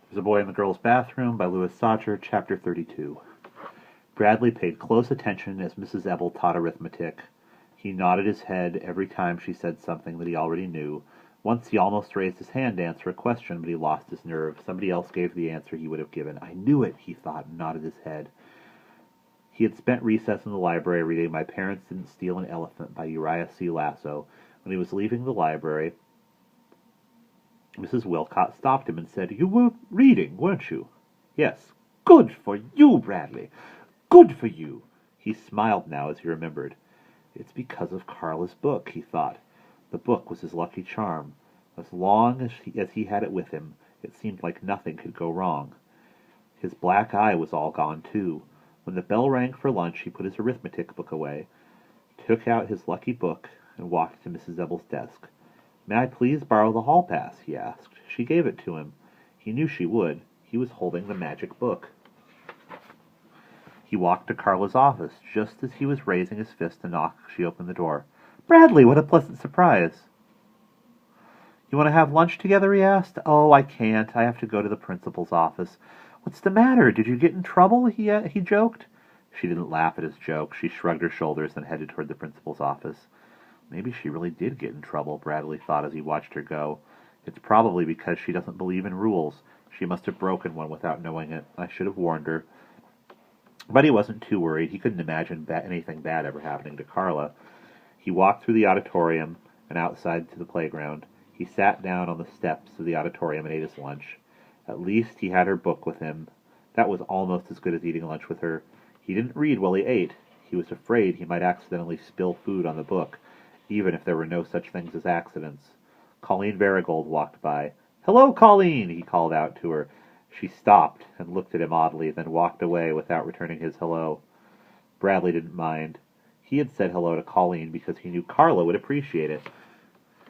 There's a Boy in the Girl's Bathroom by Louis Sachar, Chapter 32. Bradley paid close attention as Mrs. Ebel taught arithmetic. He nodded his head every time she said something that he already knew. Once he almost raised his hand to answer a question, but he lost his nerve. Somebody else gave the answer he would have given. I knew it, he thought, and nodded his head. He had spent recess in the library reading My Parents Didn't Steal an Elephant by Uriah C. Lasso. When he was leaving the library, Mrs. Wilcott stopped him and said, "You were reading, weren't you?" "Yes." "Good for you, Bradley. Good for you." He smiled now as he remembered. It's because of Carla's book, he thought. The book was his lucky charm. As long as he had it with him, it seemed like nothing could go wrong. His black eye was all gone, too. When the bell rang for lunch, he put his arithmetic book away, took out his lucky book, and walked to Mrs. Ebel's desk. "May I please borrow the hall pass?" he asked. She gave it to him. He knew she would. He was holding the magic book. He walked to Carla's office. Just as he was raising his fist to knock, she opened the door. "Bradley, what a pleasant surprise." "You want to have lunch together?" he asked. "Oh, I can't. I have to go to the principal's office." "What's the matter? Did you get in trouble?" he joked. She didn't laugh at his joke. She shrugged her shoulders and headed toward the principal's office. Maybe she really did get in trouble, Bradley thought as he watched her go. It's probably because she doesn't believe in rules. She must have broken one without knowing it. I should have warned her. But he wasn't too worried. He couldn't imagine anything bad ever happening to Carla. He walked through the auditorium and outside to the playground. He sat down on the steps of the auditorium and ate his lunch. At least he had her book with him. That was almost as good as eating lunch with her. He didn't read while he ate. He was afraid he might accidentally spill food on the book, even if there were no such things as accidents. Colleen Varigold walked by. "Hello, Colleen!" he called out to her. She stopped and looked at him oddly, then walked away without returning his hello. Bradley didn't mind. He had said hello to Colleen because he knew Carla would appreciate it.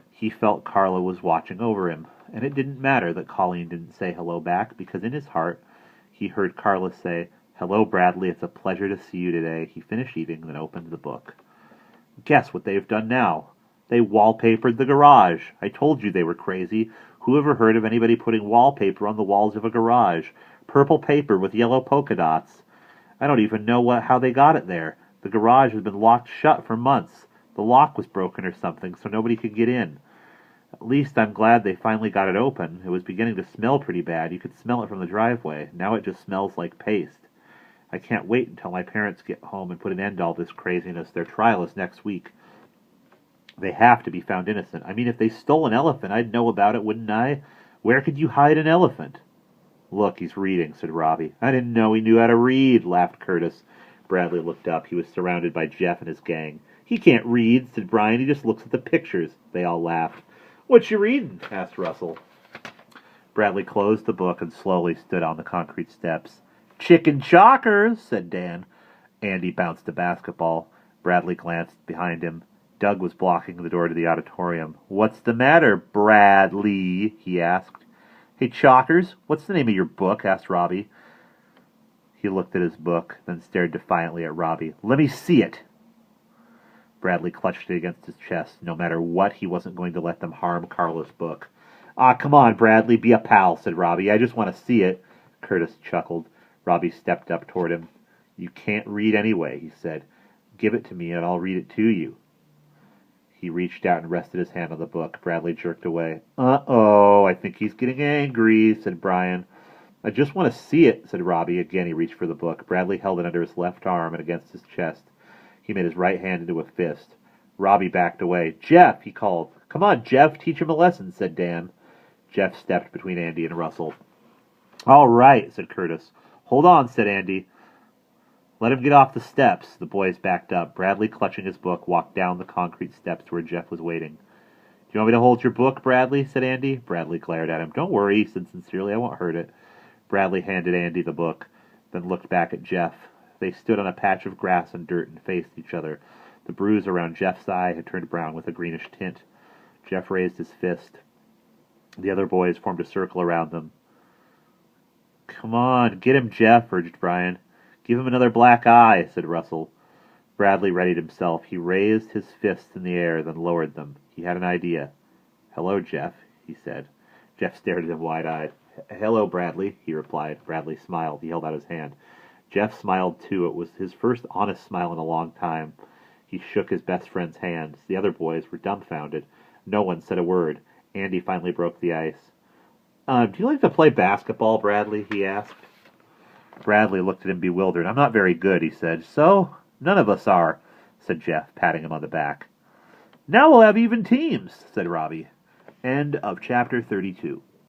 He felt Carla was watching over him, and it didn't matter that Colleen didn't say hello back, because in his heart he heard Carla say, "Hello, Bradley, it's a pleasure to see you today." He finished eating, then opened the book. "Guess what they've done now? They wallpapered the garage. I told you they were crazy. Who ever heard of anybody putting wallpaper on the walls of a garage? Purple paper with yellow polka dots. I don't even know how they got it there. The garage has been locked shut for months. The lock was broken or something, so nobody could get in. At least I'm glad they finally got it open. It was beginning to smell pretty bad. You could smell it from the driveway. Now it just smells like paste. I can't wait until my parents get home and put an end to all this craziness. Their trial is next week. They have to be found innocent. I mean, if they stole an elephant, I'd know about it, wouldn't I? Where could you hide an elephant?" "Look, he's reading," said Robbie. "I didn't know he knew how to read," laughed Curtis. Bradley looked up. He was surrounded by Jeff and his gang. "He can't read," said Brian. "He just looks at the pictures." They all laughed. "What you reading?" asked Russell. Bradley closed the book and slowly stood on the concrete steps. "Chicken Chalkers," said Dan. Andy bounced a basketball. Bradley glanced behind him. Doug was blocking the door to the auditorium. "What's the matter, Bradley?" he asked. "Hey, Chalkers, what's the name of your book?" asked Robbie. He looked at his book, then stared defiantly at Robbie. "Let me see it." Bradley clutched it against his chest. No matter what, he wasn't going to let them harm Carla's book. "Ah, come on, Bradley, be a pal," said Robbie. "I just want to see it." Curtis chuckled. Robbie stepped up toward him. "You can't read anyway," he said. "Give it to me and I'll read it to you." He reached out and rested his hand on the book. Bradley jerked away. "Uh-oh, I think he's getting angry," said Brian. "I just want to see it," said Robbie. Again he reached for the book. Bradley held it under his left arm and against his chest. He made his right hand into a fist. Robbie backed away. "Jeff," he called. "Come on, Jeff, teach him a lesson," said Dan. Jeff stepped between Andy and Russell. "All right," said Curtis. "Hold on," said Andy. "Let him get off the steps." The boys backed up. Bradley, clutching his book, walked down the concrete steps to where Jeff was waiting. "Do you want me to hold your book, Bradley?" said Andy. Bradley glared at him. "Don't worry," he said sincerely. "I won't hurt it." Bradley handed Andy the book, then looked back at Jeff. They stood on a patch of grass and dirt and faced each other. The bruise around Jeff's eye had turned brown with a greenish tint. Jeff raised his fist. The other boys formed a circle around them. "Come on, get him, Jeff," urged Brian. "Give him another black eye," said Russell. Bradley readied himself. He raised his fists in the air, then lowered them. He had an idea. "Hello, Jeff," he said. Jeff stared at him wide-eyed. Hello, Bradley, he replied. Bradley smiled. He held out his hand. Jeff smiled, too. It was his first honest smile in a long time. He shook his best friend's hand. The other boys were dumbfounded. No one said a word. Andy finally broke the ice. Do you like to play basketball, Bradley? He asked. Bradley looked at him bewildered. I'm not very good, he said. So? None of us are, said Jeff, patting him on the back. Now we'll have even teams, said Robbie. End of chapter 32.